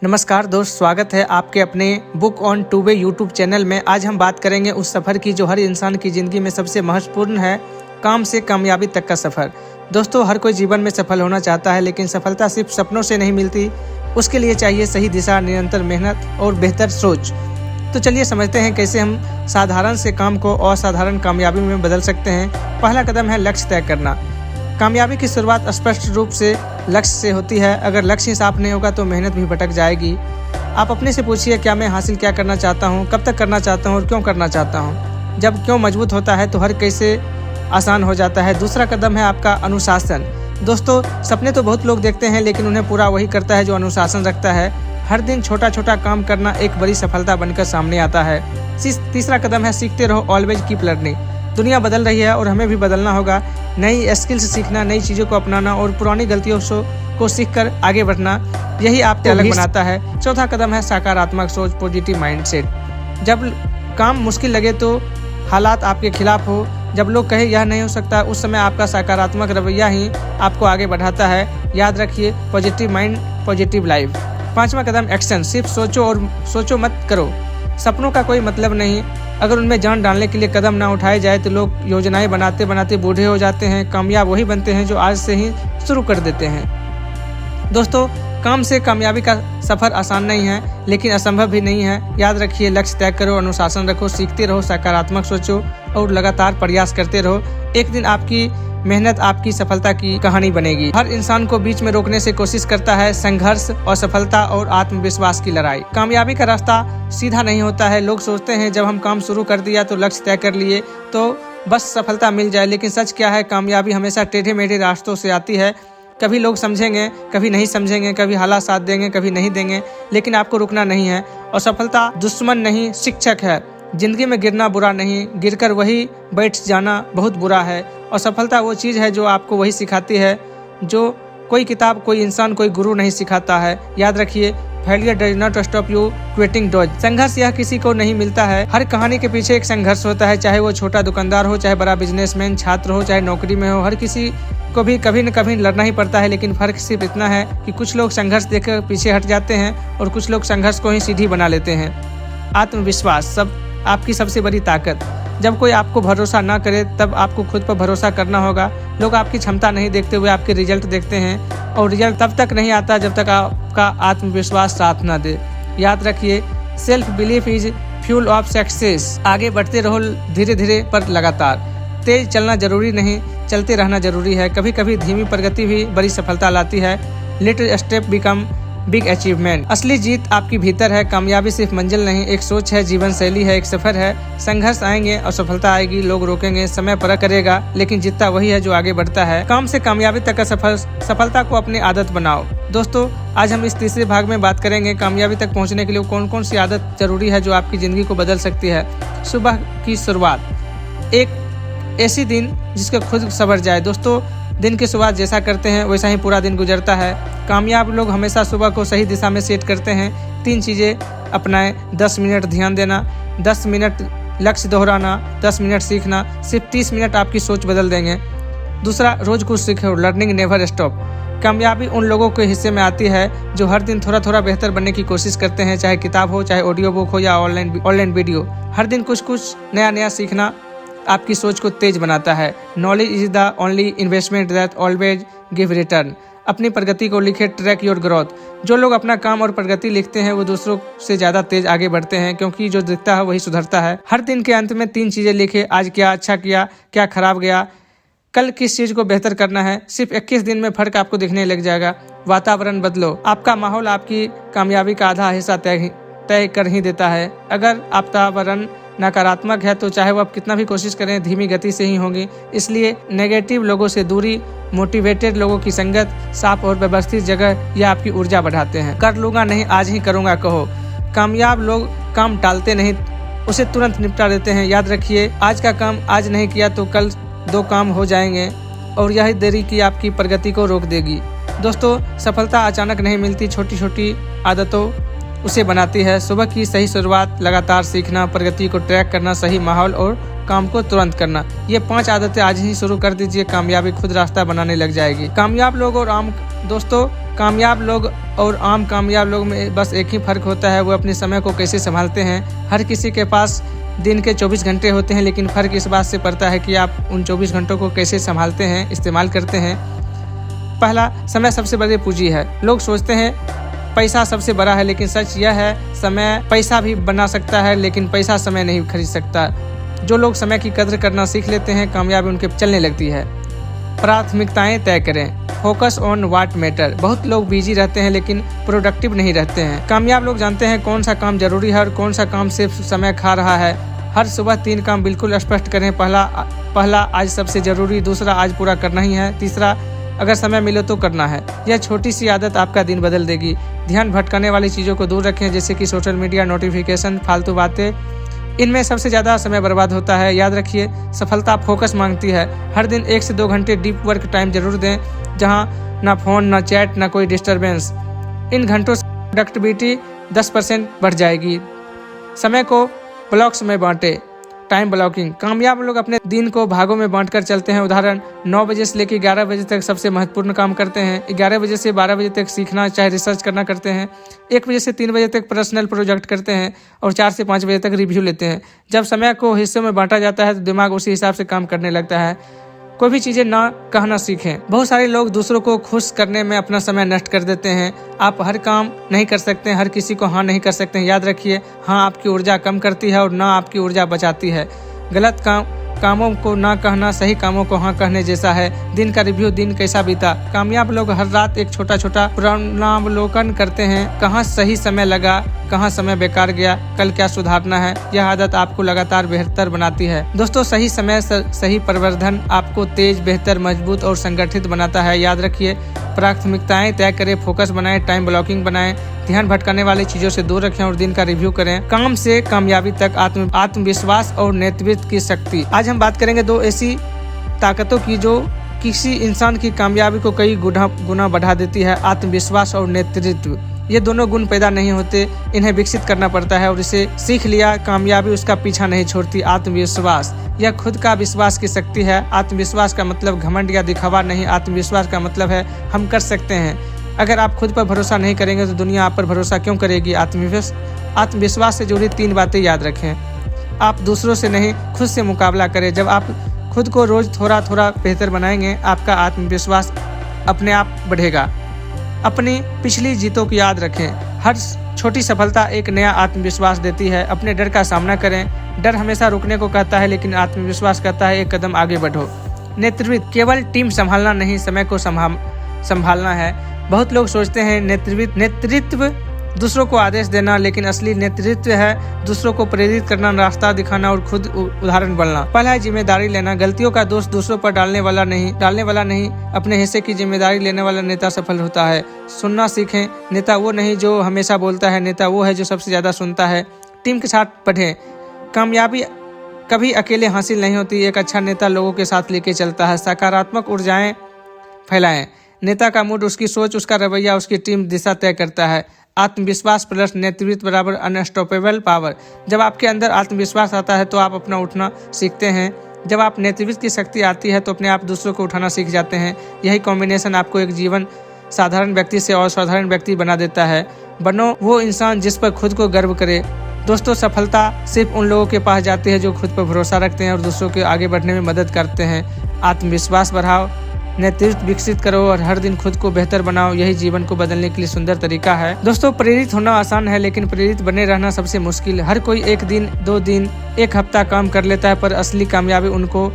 नमस्कार दोस्त, स्वागत है आपके अपने book on two way YouTube channel में। आज हम बात करेंगे उस सफ़र की जो हर इंसान की ज़िंदगी में सबसे महत्वपूर्ण है, काम से कामयाबी तक का सफ़र। दोस्तों, हर कोई जीवन में सफल होना चाहता है, लेकिन सफलता सिर्फ सपनों से नहीं मिलती। उसके लिए चाहिए सही दिशा, निरंतर मेहनत और बेहतर सोच। तो चलिए समझते हैं कैसे हम साधारण से काम को असाधारण कामयाबी में बदल सकते हैं। पहला कदम है लक्ष्य तय करना। कामयाबी की शुरुआत स्पष्ट रूप से लक्ष्य से होती है। अगर लक्ष्य साफ नहीं होगा तो मेहनत भी भटक जाएगी। आप अपने से पूछिए, क्या मैं हासिल क्या करना चाहता हूँ, कब तक करना चाहता हूँ और क्यों करना चाहता हूँ। जब क्यों मजबूत होता है तो हर कैसे आसान हो जाता है। दूसरा कदम है आपका अनुशासन। दोस्तों, सपने तो बहुत लोग देखते हैं, लेकिन उन्हें पूरा वही करता है जो अनुशासन रखता है। हर दिन छोटा छोटा काम करना एक बड़ी सफलता बनकर सामने आता है। तीसरा कदम है सीखते रहो, ऑलवेज कीप लर्निंग। दुनिया बदल रही है और हमें भी बदलना होगा। नई स्किल्स सीखना, नई चीज़ों को अपनाना और पुरानी गलतियों को सीखकर आगे बढ़ना, यही आपको अलग बनाता है। चौथा कदम है सकारात्मक सोच, पॉजिटिव माइंडसेट। जब काम मुश्किल लगे तो हालात आपके खिलाफ हो, जब लोग कहे यह नहीं हो सकता, उस समय आपका सकारात्मक रवैया ही आपको आगे बढ़ाता है। याद रखिए, पॉजिटिव माइंड पॉजिटिव लाइफ। पांचवा कदम एक्शन। सिर्फ सोचो और सोचो मत करो। सपनों का कोई मतलब नहीं अगर उनमें जान डालने के लिए कदम ना उठाए जाए तो लोग योजनाएं बनाते बनाते बूढ़े हो जाते हैं। कामयाब वही बनते हैं जो आज से ही शुरू कर देते हैं। दोस्तों, काम से कामयाबी का सफर आसान नहीं है, लेकिन असंभव भी नहीं है। याद रखिए, लक्ष्य तय करो, अनुशासन रखो, सीखते रहो, सकारात्मक सोचो और लगातार प्रयास करते रहो। एक दिन आपकी मेहनत आपकी सफलता की कहानी बनेगी। हर इंसान को बीच में रोकने से कोशिश करता है संघर्ष, असफलता और आत्मविश्वास की लड़ाई। कामयाबी का रास्ता सीधा नहीं होता है। लोग सोचते हैं जब हम काम शुरू कर दिया तो लक्ष्य तय कर लिए तो बस सफलता मिल जाए, लेकिन सच क्या है, कामयाबी हमेशा टेढ़े मेढ़े रास्तों से आती है। कभी लोग समझेंगे, कभी नहीं समझेंगे, कभी हालात साथ देंगे, कभी नहीं देंगे, लेकिन आपको रुकना नहीं है। और सफलता दुश्मन नहीं, शिक्षक है। जिंदगी में गिरना बुरा नहीं, गिरकर वही बैठ जाना बहुत बुरा है। और सफलता वो चीज़ है जो आपको वही सिखाती है जो कोई किताब, कोई इंसान, कोई गुरु नहीं सिखाता है। याद रखिए, failure does not stop you quitting does. संघर्ष यह किसी को नहीं मिलता है। हर कहानी के पीछे एक संघर्ष होता है, चाहे वो छोटा दुकानदार हो, चाहे बड़ा बिजनेसमैन, छात्र हो, चाहे नौकरी में हो। हर किसी को भी कभी न कभी लड़ना ही पड़ता है, लेकिन फर्क सिर्फ इतना है कि कुछ लोग संघर्ष देखकर पीछे हट जाते हैं और कुछ लोग संघर्ष को ही सीढ़ी बना लेते हैं। आत्मविश्वास आपकी सबसे बड़ी ताकत। जब कोई आपको भरोसा ना करे तब आपको खुद पर भरोसा करना होगा। लोग आपकी क्षमता नहीं देखते हुए आपके रिजल्ट देखते हैं, और रिजल्ट तब तक नहीं आता जब तक आपका आत्मविश्वास साथ ना दे। याद रखिए, self belief is fuel of success. आगे बढ़ते रहो, धीरे धीरे पर लगातार। तेज चलना जरूरी नहीं, चलते रहना जरूरी है। कभी कभी धीमी प्रगति भी बड़ी सफलता लाती है। Little step become big achievement. असली जीत आपकी भीतर है। कामयाबी सिर्फ मंजिल नहीं, एक सोच है, जीवन शैली है, एक सफर है। संघर्ष आएंगे और सफलता आएगी, लोग रोकेंगे, समय परख करेगा, लेकिन जीतता वही है जो आगे बढ़ता है। काम से कामयाबी तक का सफर, सफलता को अपनी आदत बनाओ। दोस्तों, आज हम इस तीसरे भाग में बात करेंगे कामयाबी तक पहुंचने के लिए कौन कौन सी आदत जरूरी है जो आपकी जिंदगी को बदल सकती है। सुबह की शुरुआत, एक ऐसी दिन जिसका खुद संवर जाए। दोस्तों, दिन की शुरुआत जैसा करते हैं वैसा ही पूरा दिन गुजरता है। कामयाब लोग हमेशा सुबह को सही दिशा में सेट करते हैं। 3 चीज़ें अपनाएं। 10 मिनट ध्यान देना, 10 मिनट लक्ष्य दोहराना, 10 मिनट सीखना। सिर्फ 30 मिनट आपकी सोच बदल देंगे। दूसरा, रोज कुछ सीखो, लर्निंग नेवर स्टॉप। कामयाबी उन लोगों के हिस्से में आती है जो हर दिन थोड़ा थोड़ा बेहतर बनने की कोशिश करते हैं, चाहे किताब हो, चाहे ऑडियो बुक हो या ऑनलाइन वीडियो। हर दिन कुछ कुछ नया सीखना आपकी सोच को तेज बनाता है। Knowledge is the only investment that always give return. अपनी प्रगति को लिखे, ट्रैक योर ग्रोथ। जो लोग अपना काम और प्रगति लिखते हैं वो दूसरों से ज़्यादा तेज आगे बढ़ते हैं, क्योंकि जो दिखता है वही सुधरता है। हर दिन के अंत में 3 चीज़ें लिखे। आज क्या अच्छा किया, क्या खराब गया, कल किस चीज़ को बेहतर करना है। सिर्फ 21 दिन में फर्क आपको दिखने लग जाएगा। वातावरण बदलो। आपका माहौल आपकी कामयाबी का आधा हिस्सा तय कर ही देता है। अगर वातावरण नकारात्मक है तो चाहे वो आप कितना भी कोशिश करें, धीमी गति से ही होंगी। इसलिए नेगेटिव लोगों से दूरी, मोटिवेटेड लोगों की संगत, साफ और व्यवस्थित जगह, यह आपकी ऊर्जा बढ़ाते हैं। कर लूँगा नहीं, आज ही करूँगा कहो। कामयाब लोग काम टालते नहीं, उसे तुरंत निपटा देते हैं। याद रखिए, आज का काम आज नहीं किया तो कल 2 काम हो जाएंगे, और यही देरी की आपकी प्रगति को रोक देगी। दोस्तों, सफलता अचानक नहीं मिलती, छोटी छोटी आदतों उसे बनाती है। सुबह की सही शुरुआत, लगातार सीखना, प्रगति को ट्रैक करना, सही माहौल और काम को तुरंत करना। ये 5 आदतें आज ही शुरू कर दीजिए, कामयाबी खुद रास्ता बनाने लग जाएगी। कामयाब लोग और दोस्तों, कामयाब लोग और आम कामयाब लोग में बस एक ही फ़र्क होता है, वो अपने समय को कैसे संभालते हैं। हर किसी के पास दिन के 24 घंटे होते हैं, लेकिन फ़र्क इस बात से पड़ता है कि आप उन 24 घंटों को कैसे संभालते हैं, इस्तेमाल करते हैं। पहला, समय सबसे बड़ी पूंजी है। लोग सोचते हैं पैसा सबसे बड़ा है, लेकिन सच यह है समय पैसा भी बना सकता है, लेकिन पैसा समय नहीं खरीद सकता। जो लोग समय की कदर करना सीख लेते हैं, कामयाबी उनके चलने लगती है। प्राथमिकताएं तय करें। Focus on what matter. बहुत लोग बिजी रहते हैं लेकिन प्रोडक्टिव नहीं रहते हैं। कामयाब लोग जानते हैं कौन सा काम जरूरी है और कौन सा काम सिर्फ समय खा रहा है। हर सुबह 3 काम बिल्कुल स्पष्ट करें। पहला आज सबसे जरूरी, दूसरा आज पूरा करना ही है, तीसरा अगर समय मिले तो करना है। यह छोटी सी आदत आपका दिन बदल देगी। ध्यान भटकाने वाली चीज़ों को दूर रखें, जैसे कि सोशल मीडिया, नोटिफिकेशन, फालतू बातें। इनमें सबसे ज़्यादा समय बर्बाद होता है। याद रखिए, सफलता फोकस मांगती है। हर दिन 1 से 2 घंटे डीप वर्क टाइम जरूर दें, जहां ना फ़ोन, ना चैट, ना कोई डिस्टर्बेंस। इन घंटों से प्रोडक्टिविटी 10% बढ़ जाएगी। समय को ब्लॉक्स में बांटें। Time blocking. कामयाब लोग अपने दिन को भागों में बांटकर चलते हैं। उदाहरण, 9 बजे से लेकर 11 बजे तक सबसे महत्वपूर्ण काम करते हैं। 11 बजे से 12 बजे तक सीखना चाहे रिसर्च करना करते हैं। 1 बजे से 3 बजे तक पर्सनल प्रोजेक्ट करते हैं और 4 से 5 बजे तक रिव्यू लेते हैं। जब समय को हिस्सों में बांटा जाता है तो दिमाग उसी हिसाब से काम करने लगता है। कोई भी चीज़ें ना कहना सीखें। बहुत सारे लोग दूसरों को खुश करने में अपना समय नष्ट कर देते हैं। आप हर काम नहीं कर सकते हैं, हर किसी को हाँ नहीं कर सकते हैं। याद रखिए, हाँ आपकी ऊर्जा कम करती है और ना आपकी ऊर्जा बचाती है। गलत कामों को ना कहना सही कामों को हाँ कहने जैसा है। दिन का रिव्यू, दिन कैसा बीता। कामयाब लोग हर रात एक छोटा छोटा पुनरावलोकन करते हैं। कहाँ सही समय लगा, कहाँ समय बेकार गया, कल क्या सुधारना है। यह आदत आपको लगातार बेहतर बनाती है। दोस्तों, सही समय सही प्रवर्धन आपको तेज, बेहतर, मजबूत और संगठित बनाता है। याद रखिए, प्राथमिकताएं तय करें, फोकस बनाएं, टाइम ब्लॉकिंग बनाएं, ध्यान भटकाने वाली चीजों से दूर रखें और दिन का रिव्यू करें। काम से कामयाबी तक आत्मविश्वास और नेतृत्व की शक्ति। आज हम बात करेंगे 2 ऐसी ताकतों की जो किसी इंसान की कामयाबी को कई गुना बढ़ा देती है। आत्मविश्वास और नेतृत्व। ये दोनों गुण पैदा नहीं होते, इन्हें विकसित करना पड़ता है और इसे सीख लिया कामयाबी उसका पीछा नहीं छोड़ती। आत्मविश्वास, यह खुद का विश्वास की शक्ति है। आत्मविश्वास का मतलब घमंड या दिखावा नहीं। आत्मविश्वास का मतलब है हम कर सकते हैं। अगर आप खुद पर भरोसा नहीं करेंगे तो दुनिया आप पर भरोसा क्यों करेगी। आत्मविश्वास से जुड़ी 3 बातें याद रखें। आप दूसरों से नहीं, खुद से मुकाबला करें। जब आप खुद को रोज थोड़ा थोड़ा बेहतर बनाएंगे, आपका आत्मविश्वास अपने आप बढ़ेगा। अपनी पिछली जीतों को याद रखें। हर छोटी सफलता एक नया आत्मविश्वास देती है। अपने डर का सामना करें। डर हमेशा रुकने को कहता है, लेकिन आत्मविश्वास कहता है एक कदम आगे बढ़ो। नेतृत्व केवल टीम संभालना नहीं, समय को संभालना है। बहुत लोग सोचते हैं नेतृत्व दूसरों को आदेश देना, लेकिन असली नेतृत्व है दूसरों को प्रेरित करना, रास्ता दिखाना और खुद उदाहरण बनना। पहला है जिम्मेदारी लेना। गलतियों का दोष दूसरों पर डालने वाला नहीं, अपने हिस्से की जिम्मेदारी लेने वाला नेता सफल होता है। सुनना सीखें। नेता वो नहीं जो हमेशा बोलता है, नेता वो है जो सबसे ज्यादा सुनता है। टीम के साथ बढ़ें। कामयाबी कभी अकेले हासिल नहीं होती। एक अच्छा नेता लोगों के साथ लेके चलता है। सकारात्मक ऊर्जाएं फैलाएं। नेता का मूड, उसकी सोच, उसका रवैया, उसकी टीम दिशा तय करता है। आत्मविश्वास प्लस नेतृत्व बराबर अनस्टॉपेबल पावर। जब आपके अंदर आत्मविश्वास आता है तो आप अपना उठना सीखते हैं। जब आप नेतृत्व की शक्ति आती है तो अपने आप दूसरों को उठाना सीख जाते हैं। यही कॉम्बिनेशन आपको एक जीवन साधारण व्यक्ति से असाधारण व्यक्ति बना देता है। बनो वो इंसान जिस पर खुद को गर्व करे। दोस्तों, सफलता सिर्फ उन लोगों के पास जाती है जो खुद पर भरोसा रखते हैं और दूसरों के आगे बढ़ने में मदद करते हैं। आत्मविश्वास बढ़ाओ, नेतृत्व विकसित करो और हर दिन खुद को बेहतर बनाओ। यही जीवन को बदलने के लिए सुंदर तरीका है। दोस्तों, प्रेरित होना आसान है, लेकिन प्रेरित बने रहना सबसे मुश्किल। हर कोई 1 दिन, 2 दिन, 1 हफ्ता काम कर लेता है, पर असली कामयाबी उनको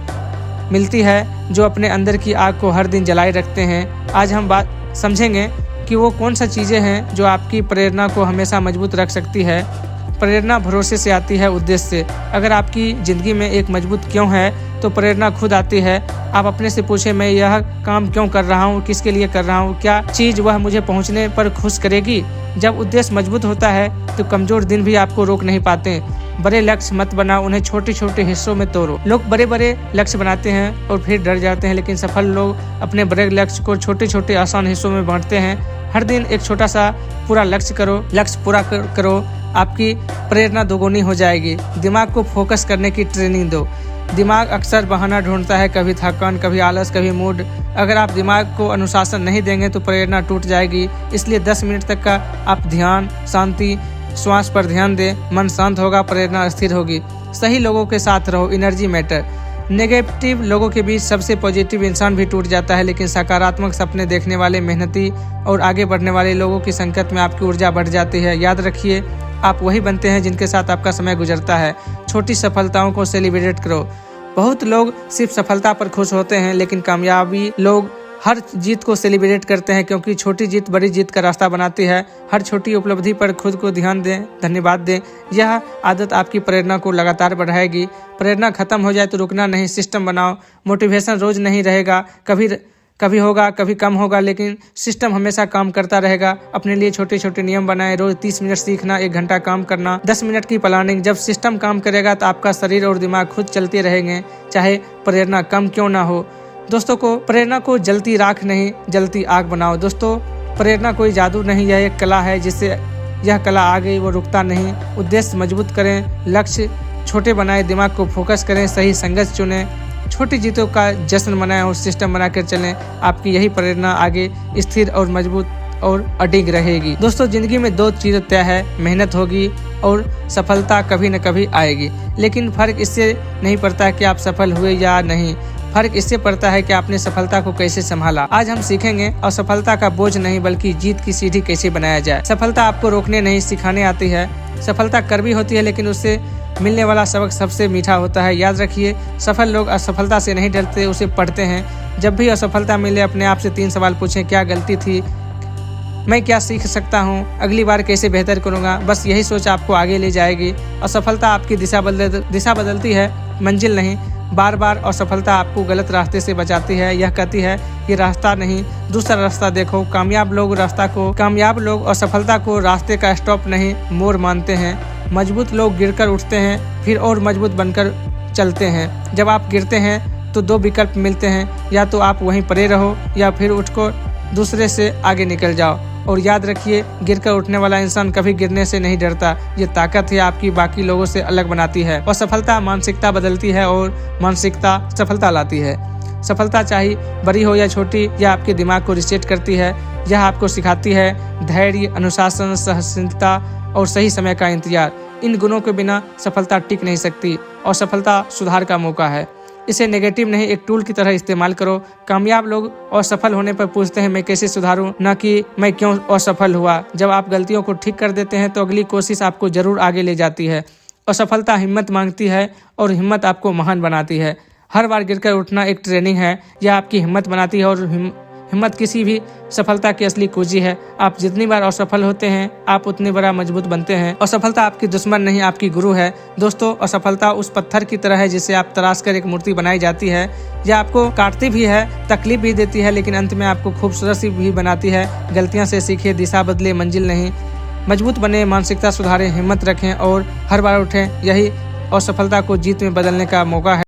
मिलती है जो अपने अंदर की आग को हर दिन जलाए रखते हैं। आज हम बात समझेंगे कि वो कौन सा चीज़ें हैं जो आपकी प्रेरणा को हमेशा मजबूत रख सकती है। प्रेरणा भरोसे से आती है, उद्देश्य से। अगर आपकी ज़िंदगी में एक मजबूत क्यों है तो प्रेरणा खुद आती है। आप अपने से पूछें, मैं यह काम क्यों कर रहा हूँ, किसके लिए कर रहा हूँ, क्या चीज़ वह मुझे पहुँचने पर खुश करेगी। जब उद्देश्य मजबूत होता है तो कमज़ोर दिन भी आपको रोक नहीं पाते। बड़े लक्ष्य मत बनाओ, उन्हें छोटे छोटे हिस्सों में तोड़ो। लोग बड़े बड़े लक्ष्य बनाते हैं और फिर डर जाते हैं, लेकिन सफल लोग अपने बड़े लक्ष्य को छोटे छोटे आसान हिस्सों में बांटते हैं। हर दिन एक छोटा सा पूरा लक्ष्य पूरा करो। आपकी प्रेरणा दोगुनी हो जाएगी। दिमाग को फोकस करने की ट्रेनिंग दो। दिमाग अक्सर बहाना ढूंढता है, कभी थकान, कभी आलस, कभी मूड। अगर आप दिमाग को अनुशासन नहीं देंगे तो प्रेरणा टूट जाएगी। इसलिए 10 मिनट तक का आप ध्यान, शांति, श्वास पर ध्यान दें। मन शांत होगा, प्रेरणा स्थिर होगी। सही लोगों के साथ रहो, एनर्जी मैटर। नेगेटिव लोगों के बीच सबसे पॉजिटिव इंसान भी टूट जाता है, लेकिन सकारात्मक सपने देखने वाले, मेहनती और आगे बढ़ने वाले लोगों की संगत में आपकी ऊर्जा बढ़ जाती है। याद रखिए, आप वही बनते हैं जिनके साथ आपका समय गुजरता है। छोटी सफलताओं को सेलिब्रेट करो। बहुत लोग सिर्फ सफलता पर खुश होते हैं, लेकिन कामयाबी लोग हर जीत को सेलिब्रेट करते हैं, क्योंकि छोटी जीत बड़ी जीत का रास्ता बनाती है। हर छोटी उपलब्धि पर खुद को ध्यान दें, धन्यवाद दें। यह आदत आपकी प्रेरणा को लगातार बढ़ाएगी। प्रेरणा खत्म हो जाए तो रुकना नहीं, सिस्टम बनाओ। मोटिवेशन रोज नहीं रहेगा, कभी होगा, कभी कम होगा, लेकिन सिस्टम हमेशा काम करता रहेगा। अपने लिए छोटे छोटे नियम बनाएं। रोज 30 मिनट सीखना, 1 घंटा काम करना, 10 मिनट की प्लानिंग। जब सिस्टम काम करेगा तो आपका शरीर और दिमाग खुद चलते रहेंगे, चाहे प्रेरणा कम क्यों ना हो। दोस्तों को प्रेरणा को जलती राख नहीं, जलती आग बनाओ। दोस्तों, प्रेरणा कोई जादू नहीं, यह एक कला है। जिससे यह कला आ गई वो रुकता नहीं। उद्देश्य मजबूत करें, लक्ष्य छोटे बनाएं, दिमाग को फोकस करें, सही संगत चुनें, छोटी जीतों का जश्न मनाएं और सिस्टम बनाकर चलें। आपकी यही प्रेरणा आगे स्थिर और मजबूत और अडिग रहेगी। दोस्तों, जिंदगी में 2 चीज़ें तय है, मेहनत होगी और सफलता कभी न कभी आएगी। लेकिन फर्क इससे नहीं पड़ता कि आप सफल हुए या नहीं, फर्क इससे पड़ता है कि आपने सफलता को कैसे संभाला। आज हम सीखेंगे असफलता का बोझ नहीं, बल्कि जीत की सीढ़ी कैसे बनाया जाए। सफलता आपको रोकने नहीं, सिखाने आती है। सफलता कड़वी होती है, लेकिन उससे मिलने वाला सबक सबसे मीठा होता है। याद रखिए, सफल लोग असफलता से नहीं डरते, उसे पढ़ते हैं। जब भी असफलता मिले, अपने आप से 3 सवाल पूछें। क्या गलती थी? मैं क्या सीख सकता हूँ? अगली बार कैसे बेहतर करूँगा? बस यही सोच आपको आगे ले जाएगी। असफलता आपकी दिशा बदलती है, मंजिल नहीं। बार बार असफलता आपको गलत रास्ते से बचाती है। यह कहती है ये रास्ता नहीं, दूसरा रास्ता देखो। कामयाब लोग असफलता को रास्ते का स्टॉप नहीं, मोड़ मानते हैं। मजबूत लोग गिरकर उठते हैं, फिर और मजबूत बनकर चलते हैं। जब आप गिरते हैं तो 2 विकल्प मिलते हैं, या तो आप वहीं पड़े रहो या फिर उठकर दूसरे से आगे निकल जाओ। और याद रखिए, गिरकर उठने वाला इंसान कभी गिरने से नहीं डरता। ये ताकत है आपकी बाकी लोगों से अलग बनाती है। और सफलता मानसिकता बदलती है और मानसिकता सफलता लाती है। सफलता चाहे बड़ी हो या छोटी, यह आपके दिमाग को रिसेट करती है। यह आपको सिखाती है धैर्य, अनुशासन, सहनशीलता और सही समय का इंतजार। इन गुणों के बिना सफलता टिक नहीं सकती, और सफलता सुधार का मौका है। इसे नेगेटिव नहीं, एक टूल की तरह इस्तेमाल करो। कामयाब लोग असफल होने पर पूछते हैं मैं कैसे सुधारूं, न कि मैं क्यों असफल हुआ। जब आप गलतियों को ठीक कर देते हैं तो अगली कोशिश आपको जरूर आगे ले जाती है। असफलता हिम्मत मांगती है और हिम्मत आपको महान बनाती है। हर बार गिरकर उठना एक ट्रेनिंग है, यह आपकी हिम्मत बनाती है, और हिम्मत किसी भी सफलता की असली कुंजी है। आप जितनी बार असफल होते हैं, आप उतनी बड़ा मजबूत बनते हैं। असफलता आपकी दुश्मन नहीं, आपकी गुरु है। दोस्तों, असफलता उस पत्थर की तरह है जिसे आप तराश कर एक मूर्ति बनाई जाती है। यह आपको काटती भी है, तकलीफ भी देती है, लेकिन अंत में आपको खूबसूरत सी भी बनाती है। गलतियां से सीखे, दिशा बदले, मंजिल नहीं। मजबूत बने, मानसिकता सुधारें, हिम्मत रखें और हर बार उठें। यही असफलता को जीत में बदलने का मौका है।